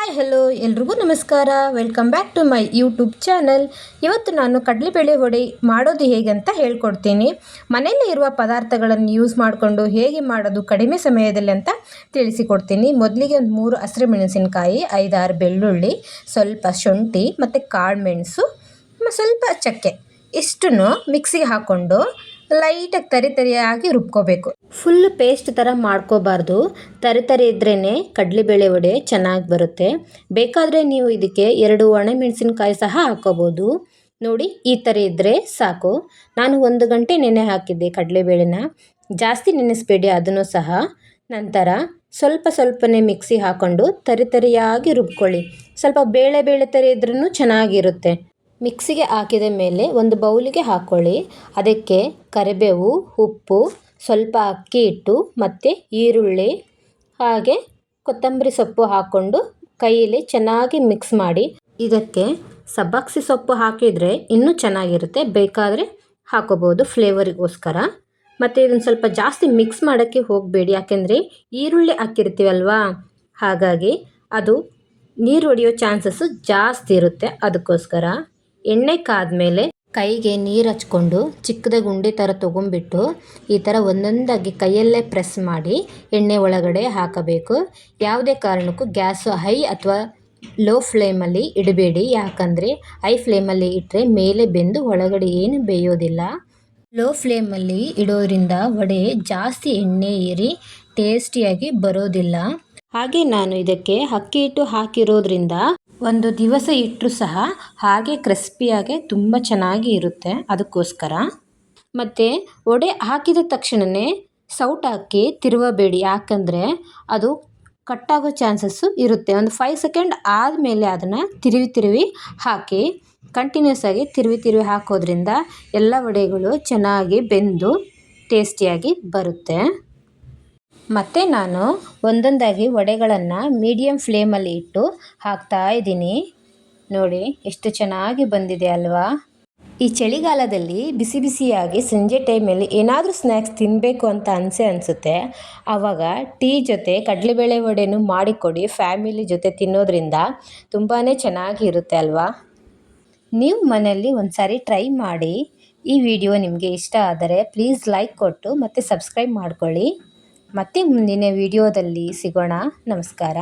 Hi hello ಎಲ್ರಿಗೂ ನಮಸ್ಕಾರ. Welcome back to my YouTube channel. ಇವತ್ತು ನಾನು ಕಡಲೆಬೇಳೆ ವಡೆ ಮಾಡೋದು ಹೇಗೆ ಅಂತ ಹೇಳ್ಕೊಡ್ತೀನಿ. ಮನೆಯಲ್ಲೇ ಇರುವ ಪದಾರ್ಥಗಳನ್ನು ಯೂಸ್ ಮಾಡಿಕೊಂಡು ಹೇಗೆ ಮಾಡೋದು ಕಡಿಮೆ ಸಮಯದಲ್ಲಿ ಅಂತ ತಿಳಿಸಿಕೊಡ್ತೀನಿ. ಮೊದಲಿಗೆ ಒಂದು 3 ಹಸಿರು ಮೆಣಸಿನಕಾಯಿ, 5-6 ಬೆಳ್ಳುಳ್ಳಿ, ಸ್ವಲ್ಪ ಶುಂಠಿ ಮತ್ತು ಕಾಳು ಮೆಣಸು, ಸ್ವಲ್ಪ ಚಕ್ಕೆ ಇಷ್ಟನ್ನು ಮಿಕ್ಸಿಗೆ ಹಾಕ್ಕೊಂಡು ಲೈಟಾಗಿ ತರಿಯಾಗಿ ರುಬ್ಕೋಬೇಕು. ಫುಲ್ ಪೇಸ್ಟ್ ಥರ ಮಾಡ್ಕೋಬಾರ್ದು. ತರಿ ಇದ್ರೇ ಕಡಲೆಬೇಳೆ ವಡೆ ಚೆನ್ನಾಗಿ ಬರುತ್ತೆ. ಬೇಕಾದರೆ ನೀವು ಇದಕ್ಕೆ 2 ಒಣಮೆಣಸಿನ್ಕಾಯಿ ಸಹ ಹಾಕೋಬೋದು. ನೋಡಿ, ಈ ಥರ ಇದ್ದರೆ ಸಾಕು. ನಾನು 1 ಗಂಟೆ ನೆನೆ ಹಾಕಿದ್ದೆ ಕಡಲೆಬೇಳೆನ. ಜಾಸ್ತಿ ನೆನೆಸ್ಬೇಡಿ ಅದನ್ನು ಸಹ. ನಂತರ ಸ್ವಲ್ಪನೇ ಮಿಕ್ಸಿ ಹಾಕ್ಕೊಂಡು ತರಿಯಾಗಿ ರುಬ್ಕೊಳ್ಳಿ. ಸ್ವಲ್ಪ ಬೇಳೆ ತರಿ ಇದ್ರೂ ಚೆನ್ನಾಗಿರುತ್ತೆ. ಮಿಕ್ಸಿಗೆ ಹಾಕಿದ ಮೇಲೆ ಒಂದು ಬೌಲಿಗೆ ಹಾಕ್ಕೊಳ್ಳಿ. ಅದಕ್ಕೆ ಕರಿಬೇವು, ಉಪ್ಪು, ಸ್ವಲ್ಪ ಅಕ್ಕಿ ಹಿಟ್ಟು ಮತ್ತು ಈರುಳ್ಳಿ ಹಾಗೆ ಕೊತ್ತಂಬರಿ ಸೊಪ್ಪು ಹಾಕ್ಕೊಂಡು ಕೈಯಲ್ಲಿ ಚೆನ್ನಾಗಿ ಮಿಕ್ಸ್ ಮಾಡಿ. ಇದಕ್ಕೆ ಸಬ್ಬಕ್ಕಿ ಸೊಪ್ಪು ಹಾಕಿದರೆ ಇನ್ನೂ ಚೆನ್ನಾಗಿರುತ್ತೆ. ಬೇಕಾದರೆ ಹಾಕೋಬೋದು ಫ್ಲೇವರಿಗೋಸ್ಕರ. ಮತ್ತು ಇದನ್ನು ಸ್ವಲ್ಪ ಜಾಸ್ತಿ ಮಿಕ್ಸ್ ಮಾಡೋಕ್ಕೆ ಹೋಗಬೇಡಿ, ಯಾಕೆಂದರೆ ಈರುಳ್ಳಿ ಹಾಕಿರ್ತೀವಲ್ವಾ, ಹಾಗಾಗಿ ಅದು ನೀರು ಹೊಡೆಯೋ ಚಾನ್ಸಸ್ಸು ಜಾಸ್ತಿ ಇರುತ್ತೆ. ಅದಕ್ಕೋಸ್ಕರ ಎಣ್ಣೆ ಕಾದ್ಮೇಲೆ ಕೈಗೆ ನೀರು ಹಚ್ಕೊಂಡು ಚಿಕ್ಕದಾಗಿ ಉಂಡೆ ಥರ ತೊಗೊಂಬಿಟ್ಟು ಈ ಥರ ಒಂದೊಂದಾಗಿ ಕೈಯಲ್ಲೇ ಪ್ರೆಸ್ ಮಾಡಿ ಎಣ್ಣೆ ಒಳಗಡೆ ಹಾಕಬೇಕು. ಯಾವುದೇ ಕಾರಣಕ್ಕೂ ಗ್ಯಾಸು ಹೈ ಅಥವಾ ಲೋ ಫ್ಲೇಮಲ್ಲಿ ಇಡಬೇಡಿ, ಯಾಕಂದರೆ ಹೈ ಫ್ಲೇಮಲ್ಲಿ ಇಟ್ಟರೆ ಮೇಲೆ ಬೆಂದು ಒಳಗಡೆ ಏನು ಬೇಯೋದಿಲ್ಲ. ಲೋ ಫ್ಲೇಮಲ್ಲಿ ಇಡೋದ್ರಿಂದ ವಡೆ ಜಾಸ್ತಿ ಎಣ್ಣೆ ಏರಿ ಟೇಸ್ಟಿಯಾಗಿ ಬರೋದಿಲ್ಲ. ಹಾಗೆ ನಾನು ಇದಕ್ಕೆ ಅಕ್ಕಿ ಹಿಟ್ಟು ಹಾಕಿರೋದ್ರಿಂದ 1 ದಿವಸ ಇಟ್ಟರೂ ಸಹ ಹಾಗೆ ಕ್ರಿಸ್ಪಿಯಾಗಿ ತುಂಬ ಚೆನ್ನಾಗಿ ಇರುತ್ತೆ. ಅದಕ್ಕೋಸ್ಕರ ಮತ್ತು ವಡೆ ಹಾಕಿದ ತಕ್ಷಣವೇ ಸೌಟ್ ಹಾಕಿ ತಿರುವಬೇಡಿ, ಯಾಕಂದರೆ ಅದು ಕಟ್ಟಾಗೋ ಚಾನ್ಸಸ್ಸು ಇರುತ್ತೆ. ಒಂದು 5 ಸೆಕೆಂಡ್ ಆದಮೇಲೆ ಅದನ್ನು ತಿರುವಿ ಹಾಕಿ. ಕಂಟಿನ್ಯೂಸ್ ಆಗಿ ತಿರುವಿ ಹಾಕೋದ್ರಿಂದ ಎಲ್ಲ ವಡೆಗಳು ಚೆನ್ನಾಗಿ ಬೆಂದು ಟೇಸ್ಟಿಯಾಗಿ ಬರುತ್ತೆ. ಮತ್ತು ನಾನು ಒಂದೊಂದಾಗಿ ವಡೆಗಳನ್ನು ಮೀಡಿಯಮ್ ಫ್ಲೇಮಲ್ಲಿ ಇಟ್ಟು ಹಾಕ್ತಾ ಇದ್ದೀನಿ. ನೋಡಿ ಎಷ್ಟು ಚೆನ್ನಾಗಿ ಬಂದಿದೆ ಅಲ್ವಾ. ಈ ಚಳಿಗಾಲದಲ್ಲಿ ಬಿಸಿಯಾಗಿ ಸಂಜೆ ಟೈಮಲ್ಲಿ ಏನಾದರೂ ಸ್ನ್ಯಾಕ್ಸ್ ತಿನ್ನಬೇಕು ಅಂತ ಅನಿಸುತ್ತೆ. ಆವಾಗ ಟೀ ಜೊತೆ ಕಡಲೆಬೇಳೆ ವಡೆನೂ ಮಾಡಿಕೊಡಿ. ಫ್ಯಾಮಿಲಿ ಜೊತೆ ತಿನ್ನೋದ್ರಿಂದ ತುಂಬಾ ಚೆನ್ನಾಗಿರುತ್ತೆ ಅಲ್ವಾ. ನೀವು ಮನೆಯಲ್ಲಿ ಒಂದು ಸಾರಿ ಟ್ರೈ ಮಾಡಿ. ಈ ವಿಡಿಯೋ ನಿಮಗೆ ಇಷ್ಟ ಆದರೆ ಪ್ಲೀಸ್ ಲೈಕ್ ಕೊಟ್ಟು ಮತ್ತು ಸಬ್ಸ್ಕ್ರೈಬ್ ಮಾಡ್ಕೊಳ್ಳಿ. ಮತ್ತೆ ಮುಂದಿನ ವಿಡಿಯೋದಲ್ಲಿ ಸಿಗೋಣ. ನಮಸ್ಕಾರ.